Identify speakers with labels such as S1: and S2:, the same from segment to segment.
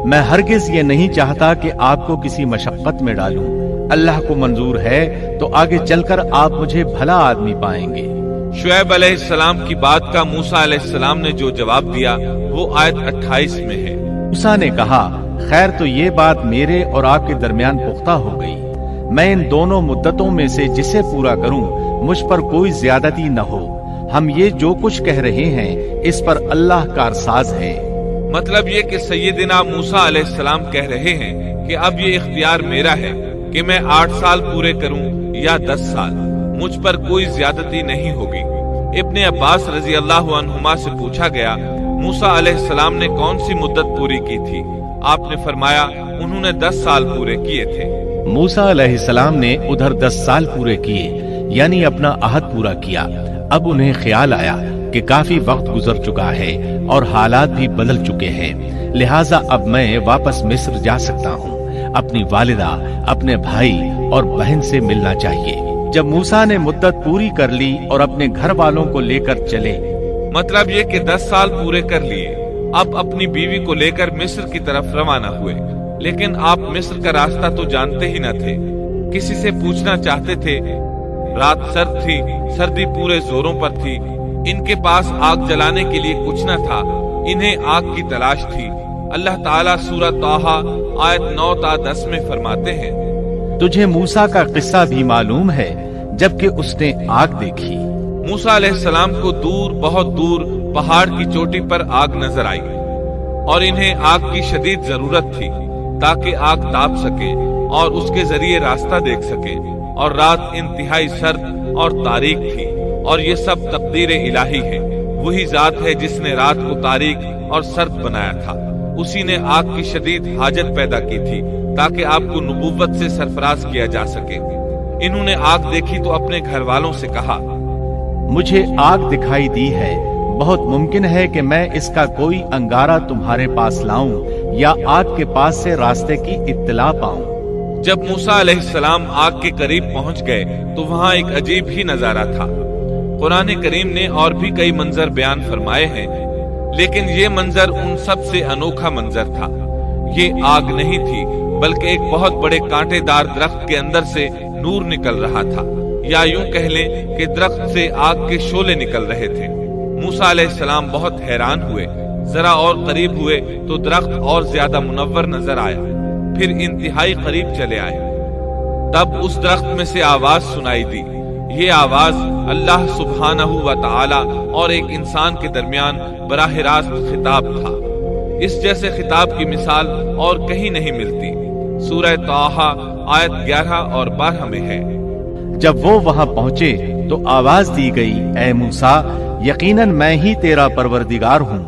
S1: میں ہرگز یہ نہیں چاہتا کہ آپ کو کسی مشقت میں ڈالوں۔ اللہ کو منظور ہے تو آگے چل کر آپ مجھے بھلا آدمی پائیں گے۔
S2: شعیب علیہ السلام کی بات کا موسیٰ علیہ السلام نے جو جواب دیا وہ آیت 28 میں ہے۔
S1: موسیٰ نے کہا، خیر تو یہ بات میرے اور آپ کے درمیان پختہ ہو گئی، میں ان دونوں مدتوں میں سے جسے پورا کروں مجھ پر کوئی زیادتی نہ ہو۔ ہم یہ جو کچھ کہہ رہے ہیں اس پر اللہ کارساز ہے۔
S2: مطلب یہ کہ سیدنا موسیٰ علیہ السلام کہہ رہے ہیں کہ اب یہ اختیار میرا ہے کہ میں 8 سال پورے کروں یا 10 سال، مجھ پر کوئی زیادتی نہیں ہوگی۔ ابن عباس رضی اللہ عنہما سے پوچھا گیا، موسیٰ علیہ السلام نے کون سی مدت پوری کی تھی؟ آپ نے فرمایا انہوں نے 10 سال پورے کیے تھے۔
S1: موسیٰ علیہ السلام نے ادھر 10 سال پورے کیے، یعنی اپنا عہد پورا کیا۔ اب انہیں خیال آیا کہ کافی وقت گزر چکا ہے اور حالات بھی بدل چکے ہیں، لہٰذا اب میں واپس مصر جا سکتا ہوں۔ اپنی والدہ، اپنے بھائی اور بہن سے ملنا چاہیے۔ جب موسیٰ نے مدت پوری کر لی اور اپنے گھر والوں کو لے کر چلے،
S2: مطلب یہ کہ 10 سال پورے کر لیے، اب اپنی بیوی کو لے کر مصر کی طرف روانہ ہوئے۔ لیکن آپ مصر کا راستہ تو جانتے ہی نہ تھے، کسی سے پوچھنا چاہتے تھے۔ رات سرد تھی، سردی پورے زوروں پر تھی، ان کے پاس آگ جلانے کے لیے کچھ نہ تھا، انہیں آگ کی تلاش تھی۔ اللہ تعالیٰ سورہ طٰہٰ آیت 9 تا 10 میں فرماتے ہیں،
S1: تجھے موسیٰ کا قصہ بھی معلوم ہے جبکہ اس نے آگ دیکھی۔
S2: موسیٰ علیہ السلام کو دور، بہت دور پہاڑ کی چوٹی پر آگ نظر آئی اور انہیں آگ کی شدید ضرورت تھی تاکہ آگ تاپ سکے اور اس کے ذریعے راستہ دیکھ سکے، اور رات انتہائی سرد اور تاریک تھی، اور یہ سب تقدیر الہی ہے۔ وہی ذات ہے جس نے رات کو تاریک اور سرد بنایا تھا، اسی نے آگ کی شدید حاجت پیدا کی تھی تاکہ آپ کو نبوت سے سرفراز کیا جا سکے۔ انہوں نے آگ دیکھی تو اپنے گھر والوں سے کہا،
S1: مجھے آگ دکھائی دی ہے، بہت ممکن ہے کہ میں اس کا کوئی انگارہ تمہارے پاس لاؤں یا آگ کے پاس سے راستے کی اطلاع پاؤں۔
S2: جب موسیٰ علیہ السلام آگ کے قریب پہنچ گئے تو وہاں ایک عجیب ہی نظارہ تھا۔ قرآن کریم نے اور بھی کئی منظر بیان فرمائے ہیں، لیکن یہ منظر ان سب سے انوکھا منظر تھا۔ یہ آگ نہیں تھی بلکہ ایک بہت بڑے کانٹے دار درخت کے اندر سے نور نکل رہا تھا، یا یوں کہہ لیں کہ درخت سے آگ کے شعلے نکل رہے تھے۔ موسیٰ علیہ السلام بہت حیران ہوئے، ذرا اور قریب ہوئے تو درخت اور زیادہ منور نظر آیا، پھر انتہائی قریب چلے آئے، تب اس درخت میں سے آواز سنائی دی۔ یہ آواز اللہ سبحانہ و تعالی اور ایک انسان کے درمیان براہ راست خطاب تھا۔ اس جیسے خطاب کی مثال اور کہیں نہیں ملتی۔ سورہ طٰہٰ آیت 11 اور 12 میں ہے۔
S1: جب وہ وہاں پہنچے تو آواز دی گئی، اے موسیٰ، یقیناً میں ہی تیرا پروردگار ہوں،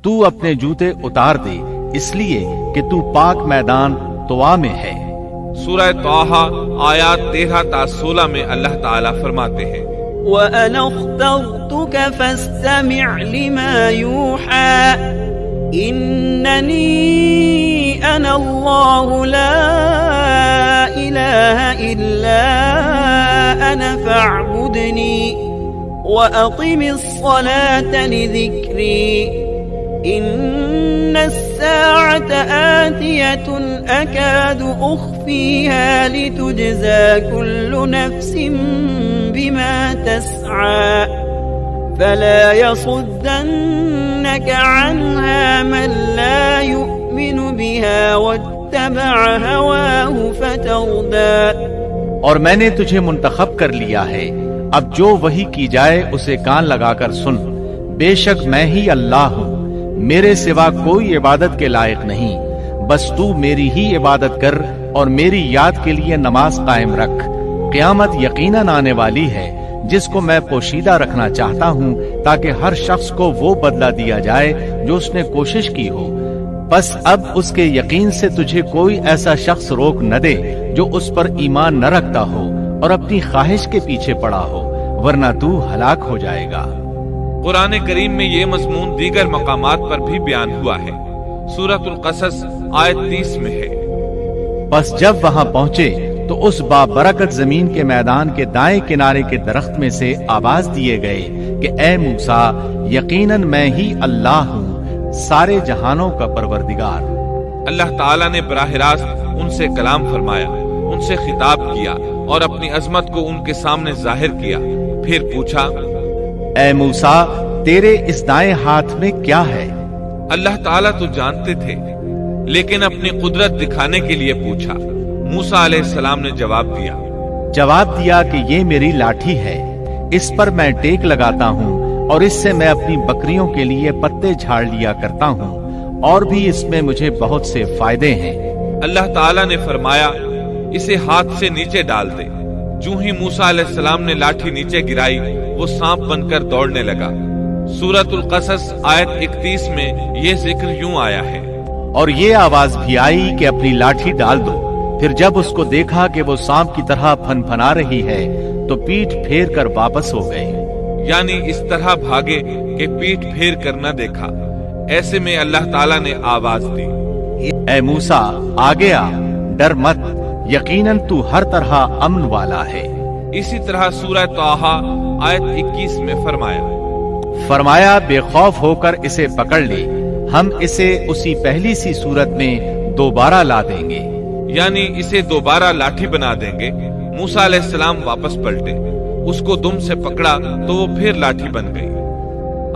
S1: تو اپنے جوتے اتار دے، اس لیے کہ تو پاک میدان طوا میں ہے۔
S2: سورہ طٰہٰ آیات 13 تا 16 میں اللہ تعالیٰ فرماتے ہیں،
S3: وَأَنَا اخْتَرْتُكَ فَاسْتَمِعْ لِمَا يُوحَىٰ إِنَّنِي أَنَا اللَّهُ لَا إِلَٰهَ إِلَّا أَنَا فَاعْبُدْنِي وَأَقِمِ الصَّلَاةَ لِذِكْرِي إِنَّ السَّاعَةَ آتِيَةٌ أَكَادُ أُخْفِيهَا لِتُجْزَىٰ كُلُّ نَفْسٍ بِمَا تَسْعَىٰ فَلَا يَصُدَّنَّكَ عَنْهَا مَن لَّا يُؤْمِنُ بِهَا وَاتَّبَعَ هَوَاهُ فَتَرْدَىٰ۔
S1: اور میں نے تجھے منتخب کر لیا ہے، اب جو وحی کی جائے اسے کان لگا کر سن۔ بے شک میں ہی اللہ ہوں، میرے سوا کوئی عبادت کے لائق نہیں، بس تو میری ہی عبادت کر اور میری یاد کے لیے نماز قائم رکھ۔ قیامت یقیناً آنے والی ہے جس کو میں پوشیدہ رکھنا چاہتا ہوں تاکہ ہر شخص کو وہ بدلہ دیا جائے جو اس نے کوشش کی ہو۔ بس اب اس کے یقین سے تجھے کوئی ایسا شخص روک نہ دے جو اس پر ایمان نہ رکھتا ہو اور اپنی خواہش کے پیچھے پڑا ہو، ورنہ تو ہلاک ہو جائے گا۔
S2: قرآن کریم میں یہ مضمون دیگر مقامات پر بھی بیان ہوا ہے۔ سورۃ القصص آیت 30 میں ہے۔
S1: بس جب وہاں پہنچے تو اس بابرکت زمین کے میدان کے دائیں کنارے کے درخت میں سے آواز دیے گئے کہ اے موسیٰ، یقیناً میں ہی اللہ ہوں، سارے جہانوں کا پروردگار۔
S2: اللہ تعالیٰ نے براہ راست ان سے کلام فرمایا، ان سے خطاب کیا اور اپنی عظمت کو ان کے سامنے ظاہر کیا۔ پھر پوچھا،
S1: اے موسیٰ، تیرے اس دائیں ہاتھ میں کیا ہے؟
S2: اللہ تعالیٰ تو جانتے تھے، لیکن اپنی قدرت دکھانے کے لیے پوچھا۔ موسیٰ علیہ السلام نے جواب دیا
S1: کہ یہ میری لاٹھی ہے، اس پر میں ٹیک لگاتا ہوں اور اس سے میں اپنی بکریوں کے لیے پتے جھاڑ لیا کرتا ہوں، اور بھی اس میں مجھے بہت سے فائدے ہیں۔
S2: اللہ تعالیٰ نے فرمایا، اسے ہاتھ سے نیچے ڈال دے۔ جو ہی موسیٰ علیہ السلام نے لاٹھی نیچے گرائی، وہ سانپ بن کر دوڑنے لگا۔ سورۃ القصص آیت 31 میں یہ ذکر یوں آیا ہے،
S1: اور یہ آواز بھی آئی کہ اپنی لاٹھی ڈال دو۔ پھر جب اس کو دیکھا کہ وہ سانپ کی طرح پھن پھنا رہی ہے تو پیٹھ پھیر کر واپس ہو گئے۔
S2: یعنی اس طرح بھاگے کہ پیٹھ پھیر کر نہ دیکھا۔ ایسے میں اللہ تعالیٰ نے آواز دی،
S1: اے موسیٰ، آگے آ، ڈر مت، یقیناً تو ہر طرح امن والا ہے۔
S2: اسی طرح سورہ طٰہٰ آیت 21 میں
S1: فرمایا بے خوف ہو کر اسے پکڑ لے، ہم اسے اسی پہلی سی صورت میں دوبارہ لا دیں گے۔
S2: یعنی اسے دوبارہ لاٹھی بنا دیں گے۔ موسیٰ علیہ السلام واپس پلٹے، اس کو دم سے پکڑا تو وہ پھر لاٹھی بن گئی۔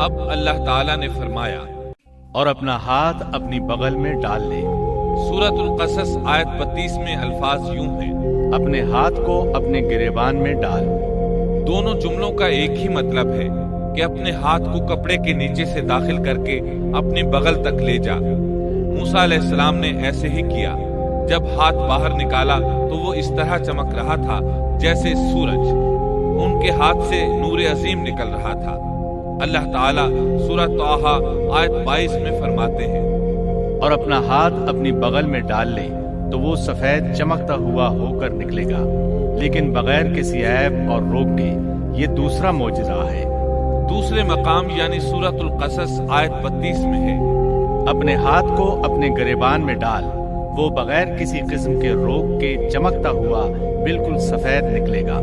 S2: اب اللہ تعالیٰ نے فرمایا،
S1: اور اپنا ہاتھ اپنی بغل میں ڈال لے۔
S2: سورۃ القصص آیت 32 میں الفاظ یوں ہیں،
S1: اپنے ہاتھ کو اپنے گریبان میں ڈال۔
S2: دونوں جملوں کا ایک ہی مطلب ہے کہ اپنے ہاتھ کو کپڑے کے نیچے سے داخل کر کے اپنی بغل تک لے جا۔ موسیٰ علیہ السلام نے ایسے ہی کیا۔ جب ہاتھ باہر نکالا تو وہ اس طرح چمک رہا تھا جیسے سورج۔ ان کے ہاتھ سے نور عظیم نکل رہا تھا۔ اللہ تعالیٰ سورہ طٰہٰ آیت 22 میں فرماتے ہیں،
S1: اور اپنا ہاتھ اپنی بغل میں ڈال لے تو وہ سفید چمکتا ہوا ہو کر نکلے گا، لیکن بغیر کسی عیب اور روگ کے۔ یہ دوسرا معجزہ ہے۔
S2: دوسرے مقام یعنی سورۃ القصص آیت 32 میں ہے،
S1: اپنے ہاتھ کو اپنے گریبان میں ڈال، وہ بغیر کسی قسم کے روگ کے چمکتا ہوا بالکل سفید نکلے گا۔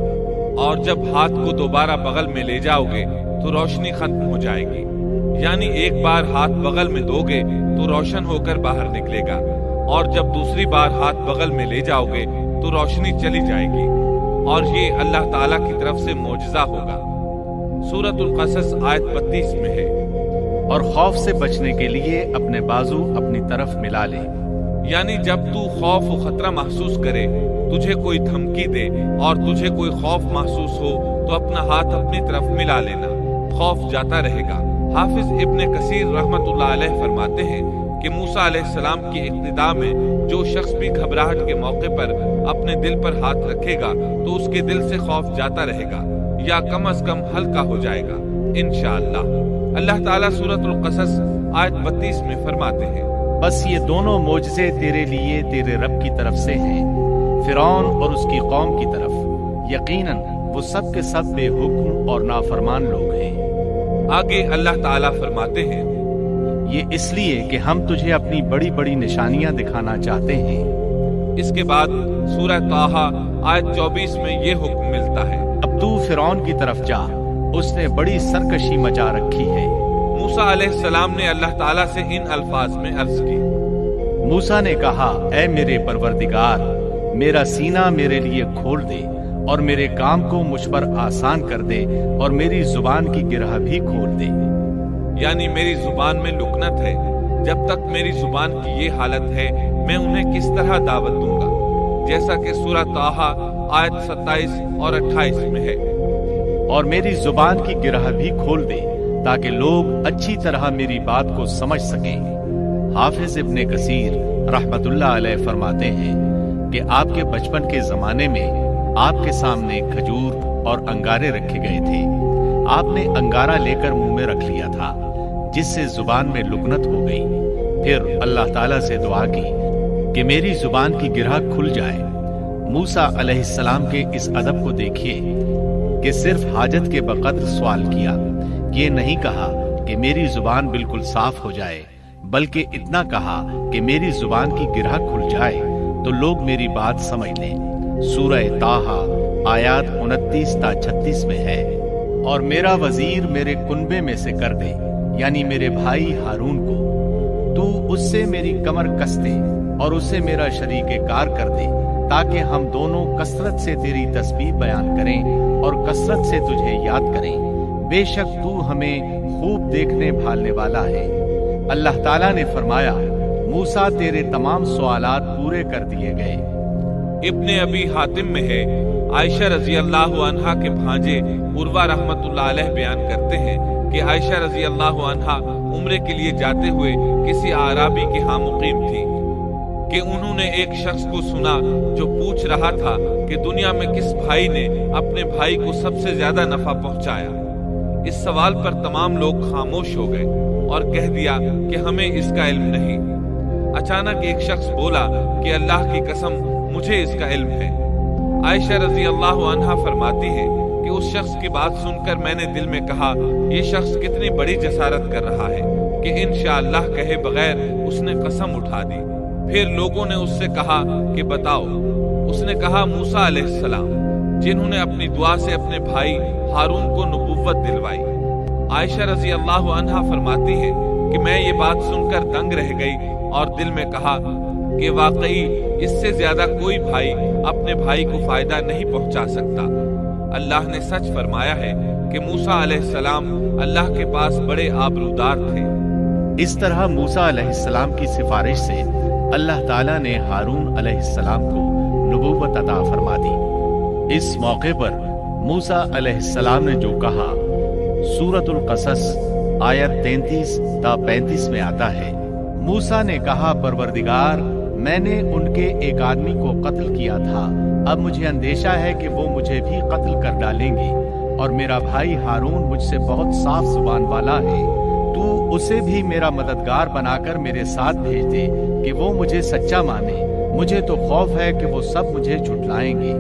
S2: اور جب ہاتھ کو دوبارہ بغل میں لے جاؤ گے تو روشنی ختم ہو جائے گی۔ یعنی ایک بار ہاتھ بغل میں دو گے تو روشن ہو کر باہر نکلے گا، اور جب دوسری بار ہاتھ بغل میں لے جاؤ گے تو روشنی چلی جائے گی، اور یہ اللہ تعالیٰ کی طرف سے معجزہ ہوگا۔ سورۃ القصص آیت 32 میں ہے،
S1: اور خوف سے بچنے کے لیے اپنے بازو اپنی طرف ملا لے۔
S2: یعنی جب تو خوف و خطرہ محسوس کرے، تجھے کوئی دھمکی دے اور تجھے کوئی خوف محسوس ہو تو اپنا ہاتھ اپنی طرف ملا لینا، خوف جاتا رہے گا۔ حافظ ابن کثیر رحمت اللہ علیہ فرماتے ہیں کہ موسیٰ علیہ السلام کی اقتداء میں جو شخص بھی گھبراہٹ کے موقع پر اپنے دل پر ہاتھ رکھے گا تو اس کے دل سے خوف جاتا رہے گا، یا کم از کم ہلکا ہو جائے گا انشاءاللہ۔ اللہ تعالیٰ سورۃ القصص آیت 32 میں فرماتے ہیں،
S1: بس یہ دونوں معجزے تیرے لیے تیرے رب کی طرف سے ہیں، فرعون اور اس کی قوم کی طرف، یقیناً وہ سب کے سب بے حکم اور نافرمان لوگ ہیں۔
S2: آگے اللہ تعالیٰ فرماتے ہیں،
S1: یہ اس لیے کہ ہم تجھے اپنی بڑی بڑی نشانیاں دکھانا چاہتے ہیں۔
S2: اس کے بعد سورہ طٰہٰ آیت 24 میں یہ حکم ملتا ہے،
S1: اب تو فرعون کی طرف جا، اس نے بڑی سرکشی مچا رکھی ہے۔
S2: موسیٰ علیہ السلام نے اللہ تعالیٰ سے ان الفاظ میں عرض کی،
S1: موسیٰ نے کہا، اے میرے پروردگار، میرا سینہ میرے لیے کھول دے اور میرے کام کو مجھ پر آسان کر دے، اور میری زبان کی گرہ بھی کھول دے۔
S2: یعنی میری زبان میں لکنت ہے، جب تک میری زبان کی یہ حالت ہے میں انہیں کس طرح دعوت دوں گا، جیسا کہ سورہ طٰہٰ آیت 27 اور 28 میں ہے۔
S1: اور میری زبان کی گرہ بھی کھول دے تاکہ لوگ اچھی طرح میری بات کو سمجھ سکیں۔ حافظ ابن کثیر رحمت اللہ علیہ فرماتے ہیں کہ آپ کے بچپن کے زمانے میں آپ کے سامنے کھجور اور انگارے رکھے گئے تھے۔ آپ نے انگارہ لے کر منہ میں رکھ لیا تھا، جس سے زبان میں لکنت ہو گئی۔ پھر اللہ تعالیٰ سے دعا کی کہ میری زبان کی گرہ کھل جائے۔ موسیٰ علیہ السلام کے اس ادب کو دیکھیے کہ صرف حاجت کے بقدر سوال کیا، یہ نہیں کہا کہ میری زبان بالکل صاف ہو جائے، بلکہ اتنا کہا کہ میری زبان کی گرہ کھل جائے تو لوگ میری بات سمجھ لیں۔ سورہ طٰہٰ آیات 29 تا 36 میں ہے، اور میرا وزیر میرے کنبے میں سے کر دے، یعنی میرے بھائی ہارون کو، تو اس سے میری کمر کس دے اور اسے میرا شریک کار کر دے، تاکہ ہم دونوں کثرت سے تیری تسبیح بیان کریں اور کثرت سے تجھے یاد کریں۔ بے شک تو ہمیں خوب دیکھنے بھالنے والا ہے۔ اللہ تعالیٰ نے فرمایا، موسیٰ تیرے تمام سوالات پورے کر دیے گئے۔
S2: ابن ابی حاتم میں ہے، عائشہ رضی اللہ عنہا کے بھانجے عروہ رحمت اللہ علیہ بیان کرتے ہیں کہ عائشہ رضی اللہ عنہا عمرے کے لیے جاتے ہوئے کسی اعرابی کے ہاں مقیم تھی کہ انہوں نے ایک شخص کو سنا جو پوچھ رہا تھا کہ دنیا میں کس بھائی نے اپنے بھائی کو سب سے زیادہ نفع پہنچایا۔ اس سوال پر تمام لوگ خاموش ہو گئے اور کہہ دیا کہ ہمیں اس کا علم نہیں۔ اچانک ایک شخص بولا کہ اللہ کی قسم مجھے اس کا علم ہے۔ عائشہ رضی اللہ عنہا فرماتی ہے کہ اس شخص کی بات سن کر میں نے دل میں کہا، یہ شخص کتنی بڑی جسارت کر رہا ہے کہ انشاءاللہ کہے بغیر اس نے قسم اٹھا دی۔ پھر لوگوں نے اس سے کہا کہ بتاؤ۔ اس نے کہا، موسیٰ علیہ السلام، جنہوں نے اپنی دعا سے اپنے بھائی ہارون کو نبوت دلوائی۔ عائشہ رضی اللہ عنہا فرماتی ہے کہ میں یہ بات سن کر دنگ رہ گئی اور دل میں کہا کہ واقعی اس سے زیادہ کوئی بھائی اپنے بھائی کو فائدہ نہیں پہنچا سکتا۔ اللہ نے سچ فرمایا ہے کہ موسیٰ علیہ السلام اللہ کے پاس بڑے آبرودار تھے۔
S1: اس طرح موسیٰ علیہ السلام کی سفارش سے اللہ تعالیٰ نے ہارون علیہ السلام کو نبوت عطا فرما دی۔ اس موقع پر موسیٰ علیہ السلام نے جو کہا سورۃ القصص آیت 33 تا 35 میں آتا ہے، موسیٰ نے کہا، پروردگار، میں نے ان کے ایک آدمی کو قتل کیا تھا، اب مجھے اندیشہ ہے کہ وہ مجھے بھی قتل کر ڈالیں گے، اور میرا بھائی ہارون مجھ سے بہت صاف زبان والا ہے، تو اسے بھی میرا مددگار بنا کر میرے ساتھ بھیج دے کہ وہ مجھے سچا مانے، مجھے تو خوف ہے کہ وہ سب مجھے جھٹلائیں گے۔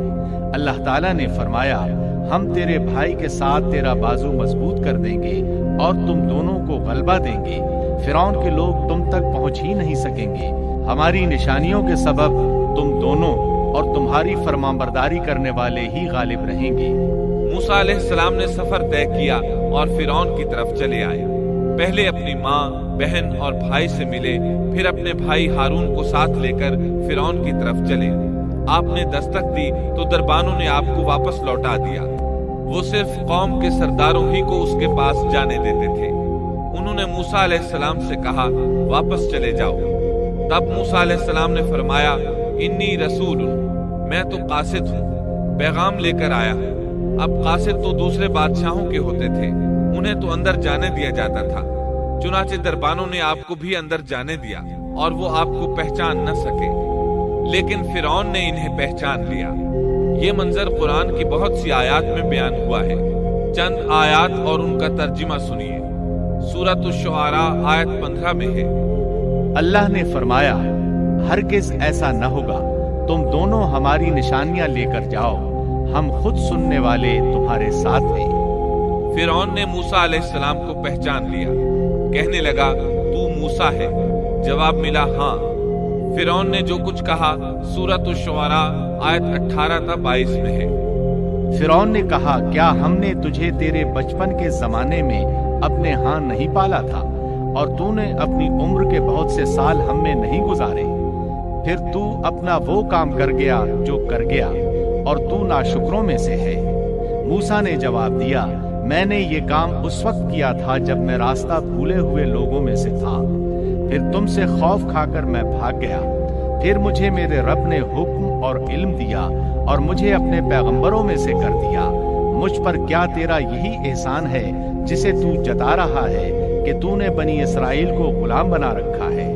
S1: اللہ تعالیٰ نے فرمایا، ہم تیرے بھائی کے ساتھ تیرا بازو مضبوط کر دیں گے اور تم دونوں کو غلبہ دیں گے، فرعون کے لوگ تم تک پہنچ ہی نہیں سکیں گے، ہماری نشانیوں کے سبب تم دونوں اور تمہاری فرمانبرداری کرنے والے ہی غالب رہیں گے۔
S2: موسیٰ علیہ السلام نے سفر طے کیا اور فرعون کی طرف چلے آئے۔ پہلے اپنی ماں، بہن اور بھائی سے ملے، پھر اپنے بھائی ہارون کو ساتھ لے کر فرعون کی طرف چلے۔ آپ نے دستک دی تو دربانوں نے آپ کو واپس لوٹا دیا۔ وہ صرف قوم کے سرداروں ہی کو اس کے پاس جانے دیتے تھے۔ انہوں نے موسیٰ علیہ السلام سے کہا، واپس چلے جاؤ۔ تب موسیٰ علیہ السلام نے فرمایا، انی رسول، میں تو قاصد ہوں، پیغام لے کر آیا ہوں۔ اب قاصد تو دوسرے بادشاہوں کے ہوتے تھے، انہیں تو اندر جانے دیا جاتا تھا، چنانچہ دربانوں نے آپ کو بھی اندر جانے دیا اور وہ آپ کو پہچان نہ سکے، لیکن فرعون نے انہیں پہچان لیا۔ یہ منظر قرآن کی بہت سی آیات میں بیان ہوا ہے۔ چند آیات اور ان کا ترجمہ سنیے۔ سورۃ الشعراء آیت 15 میں ہے،
S1: اللہ نے فرمایا، ہرگز ایسا نہ ہوگا، تم دونوں ہماری نشانیاں لے کر جاؤ، ہم خود سننے والے تمہارے ساتھ ہیں۔
S2: فرعون نے موسیٰ علیہ السلام کو پہچان لیا، کہنے لگا، تو موسیٰ ہے؟ جواب ملا، ہاں۔ فرعون نے جو کچھ کہا سورۃ الشعراء آیت 18 تا 22 میں ہے۔
S1: فرعون نے کہا، کیا ہم نے تجھے تیرے بچپن کے زمانے میں اپنے ہاں نہیں پالا تھا اور تو نے اپنی عمر کے بہت سے سال ہم میں نہیں گزارے؟ پھر تو اپنا وہ کام کر گیا جو کر گیا اور تو ناشکروں میں سے ہے۔ موسیٰ نے جواب دیا، میں نے یہ کام اس وقت کیا تھا جب میں راستہ بھولے ہوئے لوگوں میں سے تھا، پھر تم سے خوف کھا کر میں بھاگ گیا، پھر مجھے میرے رب نے حکم اور علم دیا اور مجھے اپنے پیغمبروں میں سے کر دیا۔ مجھ پر کیا تیرا یہی احسان ہے جسے تو جتا رہا ہے کہ تو نے بنی اسرائیل کو غلام بنا رکھا ہے؟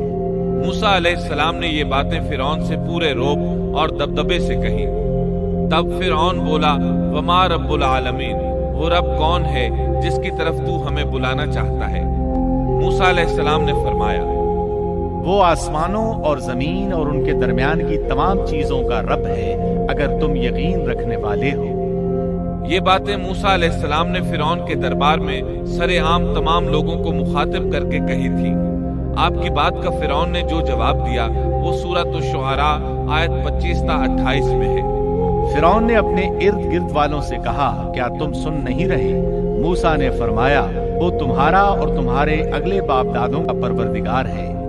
S2: موسیٰ علیہ السلام نے یہ باتیں فرعون سے پورے روب اور دبدبے سے کہی۔ تب فرعون بولا، وما رب العالمین، وہ رب کون ہے جس کی طرف تو ہمیں بلانا چاہتا ہے؟ موسیٰ علیہ السلام نے فرمایا،
S1: وہ آسمانوں اور زمین اور ان کے درمیان کی تمام چیزوں کا رب ہے، اگر تم یقین رکھنے والے ہو۔
S2: یہ باتیں موسیٰ علیہ السلام نے فرعون کے دربار میں سر عام تمام لوگوں کو مخاطب کر کے کہی تھی۔ آپ کی بات کا فرعون نے جو جواب دیا وہ سورۃ الشعراء آیت 25 تا 28 میں ہے۔
S1: فرعون نے اپنے ارد گرد والوں سے کہا، کیا تم سن نہیں رہے؟ موسیٰ نے فرمایا، وہ تمہارا اور تمہارے اگلے باپ دادوں کا پروردگار ہے،